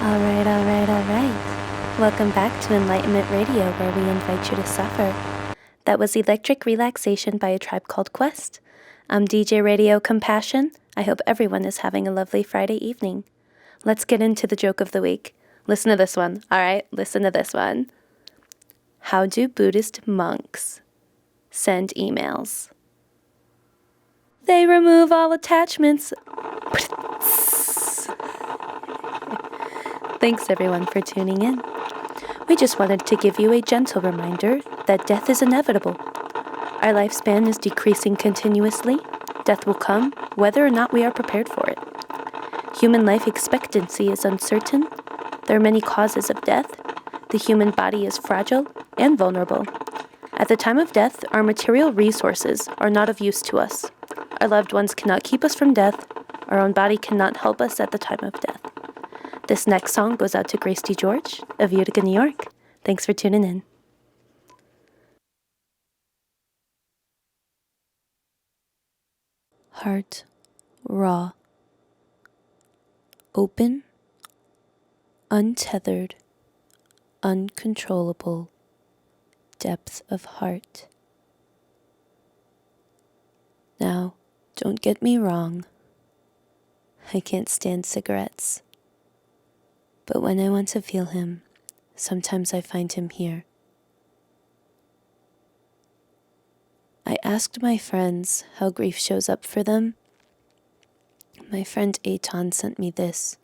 All right. Welcome back to Enlightenment Radio, where we invite you to suffer. That was Electric Relaxation by A Tribe Called Quest. I'm DJ Radio Compassion. I hope everyone is having a lovely Friday evening. Let's get into the joke of the week. Listen to this one, all right? Listen to this one. How do Buddhist monks send emails? They remove all attachments. Thanks everyone for tuning in. We just wanted to give you a gentle reminder that death is inevitable. Our lifespan is decreasing continuously. Death will come whether or not we are prepared for it. Human life expectancy is uncertain. There are many causes of death. The human body is fragile and vulnerable. At the time of death, our material resources are not of use to us. Our loved ones cannot keep us from death. Our own body cannot help us at the time of death. This next song goes out to Grace D. George of Utica, New York. Thanks for tuning in. Heart raw, open, untethered, uncontrollable depth of heart. Now, don't get me wrong. I can't stand cigarettes. But when I want to feel him, sometimes I find him here. I asked my friends how grief shows up for them. My friend Eitan sent me this.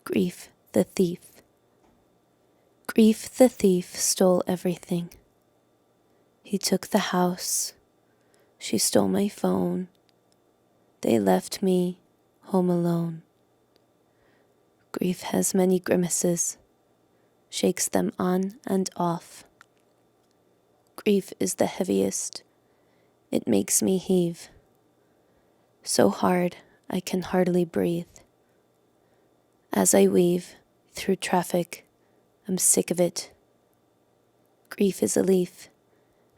Grief the thief. Grief the thief stole everything. He took the house. She stole my phone. They left me home alone. Grief has many grimaces, shakes them on and off. Grief is the heaviest. It makes me heave. So hard I can hardly breathe. As I weave through traffic, I'm sick of it. Grief is a leaf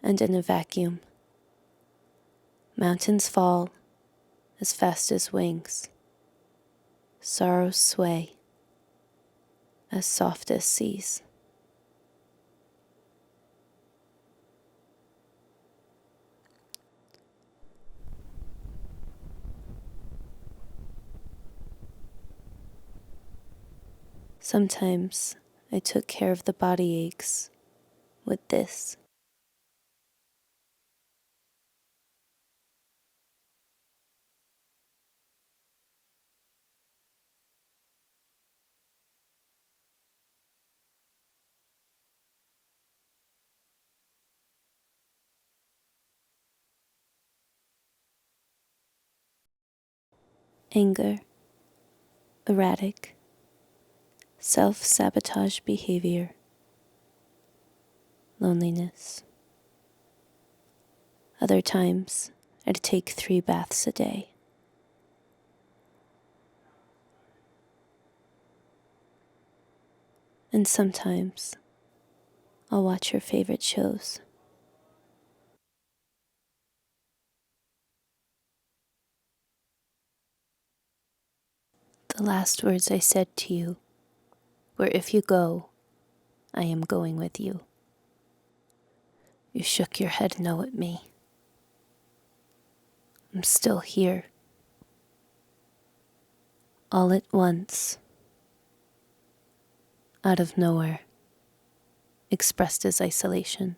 and in a vacuum. Mountains fall as fast as wings. Sorrows sway as soft as seas. Sometimes I took care of the body aches with this. Anger, erratic, self-sabotage behavior, loneliness. Other times, I'd take 3 baths a day. And sometimes, I'll watch your favorite shows. The last words I said to you were, if you go, I am going with you. You shook your head no at me. I'm still here. All at once, out of nowhere, expressed as isolation.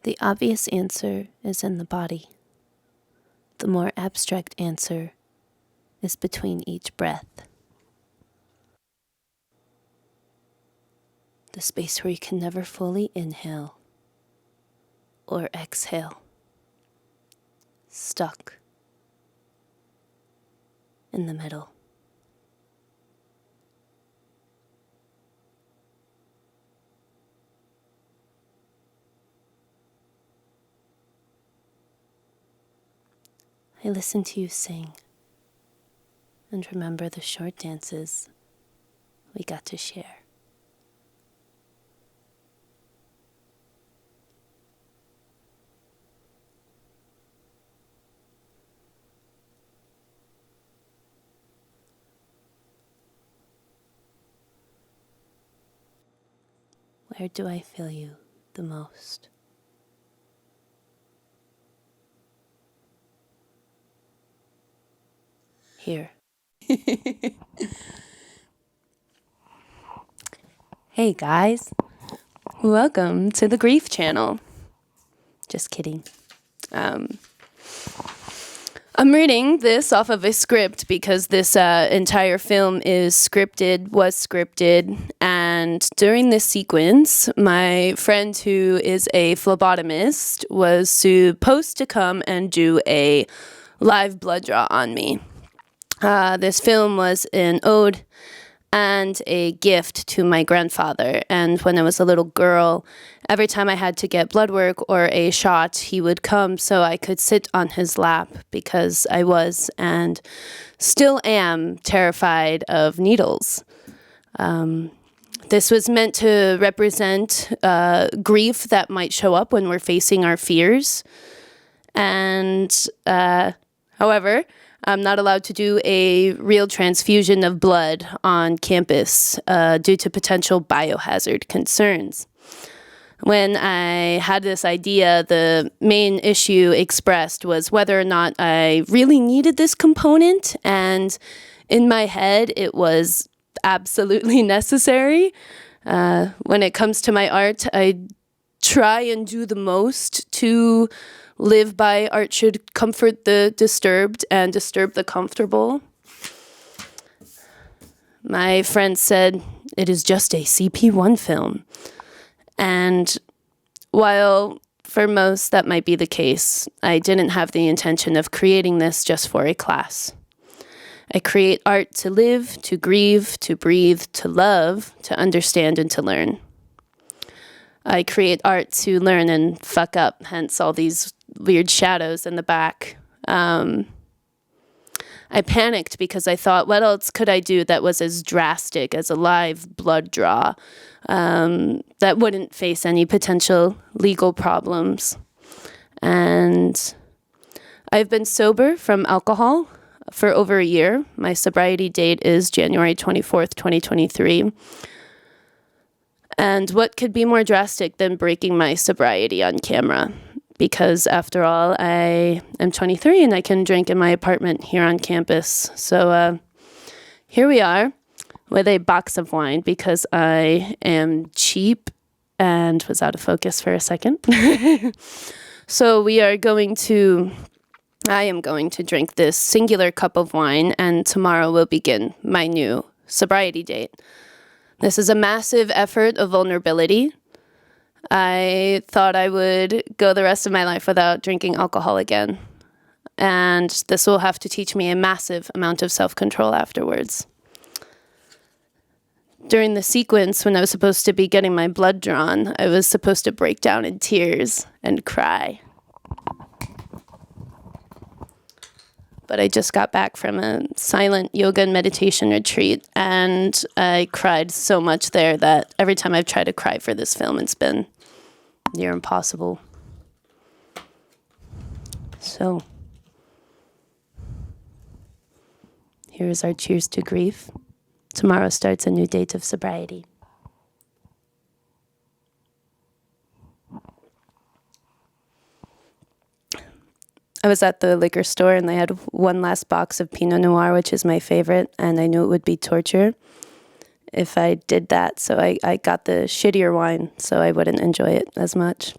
The obvious answer is in the body. The more abstract answer is between each breath. The space where you can never fully inhale or exhale. Stuck in the middle. I listen to you sing and remember the short dances we got to share. Where do I feel you the most? Here. Hey guys, welcome to the Grief channel. Just kidding. I'm reading this off of a script because this entire film was scripted, and during this sequence, my friend who is a phlebotomist was supposed to come and do a live blood draw on me. This film was an ode and a gift to my grandfather. And when I was a little girl, every time I had to get blood work or a shot, he would come so I could sit on his lap because I was and still am terrified of needles. This was meant to represent grief that might show up when we're facing our fears. And however, I'm not allowed to do a real transfusion of blood on campus due to potential biohazard concerns. When I had this idea, the main issue expressed was whether or not I really needed this component, and in my head, it was absolutely necessary. When it comes to my art, I try and do the most to live by art should comfort the disturbed and disturb the comfortable. My friend said, it is just a CP1 film. And while for most that might be the case, I didn't have the intention of creating this just for a class. I create art to live, to grieve, to breathe, to love, to understand, and to learn. I create art to learn and fuck up, hence all these weird shadows in the back. I panicked because I thought, what else could I do that was as drastic as a live blood draw that wouldn't face any potential legal problems? And I've been sober from alcohol for over a year. My sobriety date is January 24th, 2023. And what could be more drastic than breaking my sobriety on camera? Because after all, I am 23 and I can drink in my apartment here on campus. So here we are with a box of wine because I am cheap and was out of focus for a second. So I am going to drink this singular cup of wine, and tomorrow will begin my new sobriety date. This is a massive effort of vulnerability. I thought I would go the rest of my life without drinking alcohol again. And this will have to teach me a massive amount of self-control afterwards. During the sequence, when I was supposed to be getting my blood drawn, I was supposed to break down in tears and cry. But I just got back from a silent yoga and meditation retreat, and I cried so much there that every time I've tried to cry for this film, it's been near impossible. So, here is our cheers to grief. Tomorrow starts a new date of sobriety. I was at the liquor store and they had one last box of Pinot Noir, which is my favorite, and I knew it would be torture if I did that. So I got the shittier wine so I wouldn't enjoy it as much.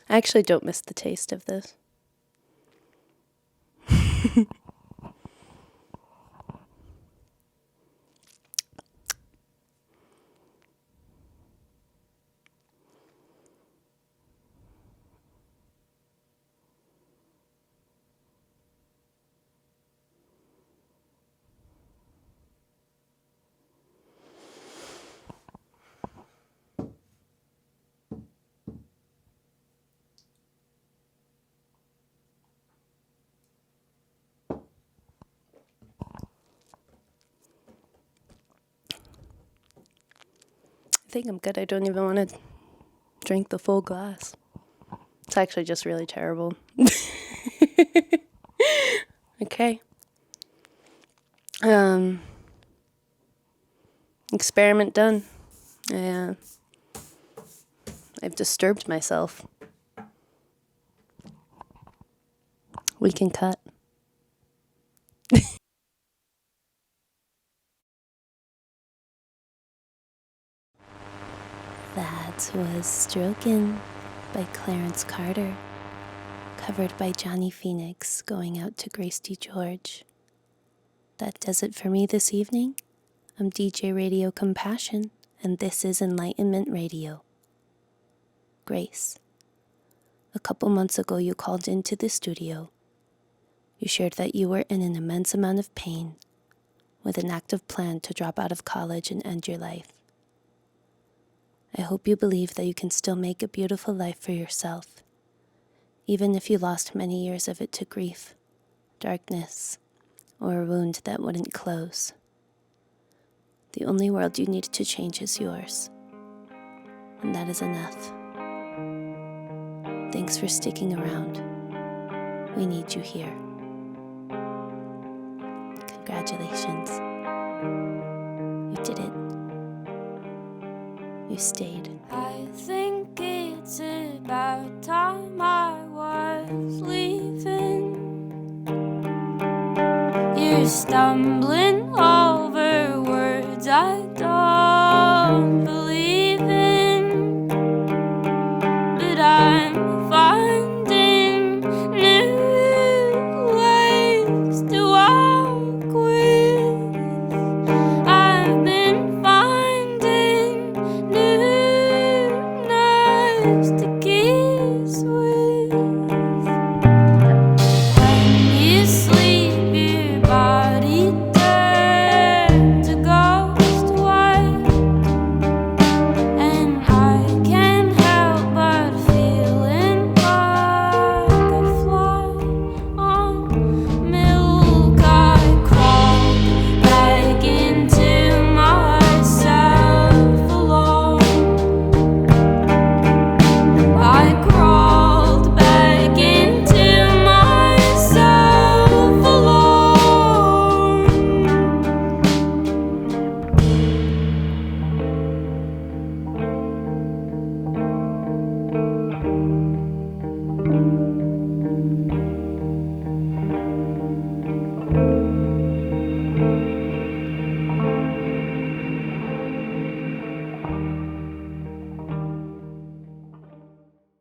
I actually don't miss the taste of this. think I'm good. I don't even want to drink the full glass. It's actually just really terrible. Okay. Experiment done. Yeah. I've disturbed myself. We can cut. That was Strokin by Clarence Carter, covered by Johnny Phoenix, going out to Grace D. George. That does it for me this evening. I'm DJ Radio Compassion, and this is Enlightenment Radio. Grace, a couple months ago you called into the studio. You shared that you were in an immense amount of pain, with an active plan to drop out of college and end your life. I hope you believe that you can still make a beautiful life for yourself, even if you lost many years of it to grief, darkness, or a wound that wouldn't close. The only world you need to change is yours, and that is enough. Thanks for sticking around. We need you here. Congratulations. You did it. You stayed. I think it's about time I was leaving. You're stumbling over words I don't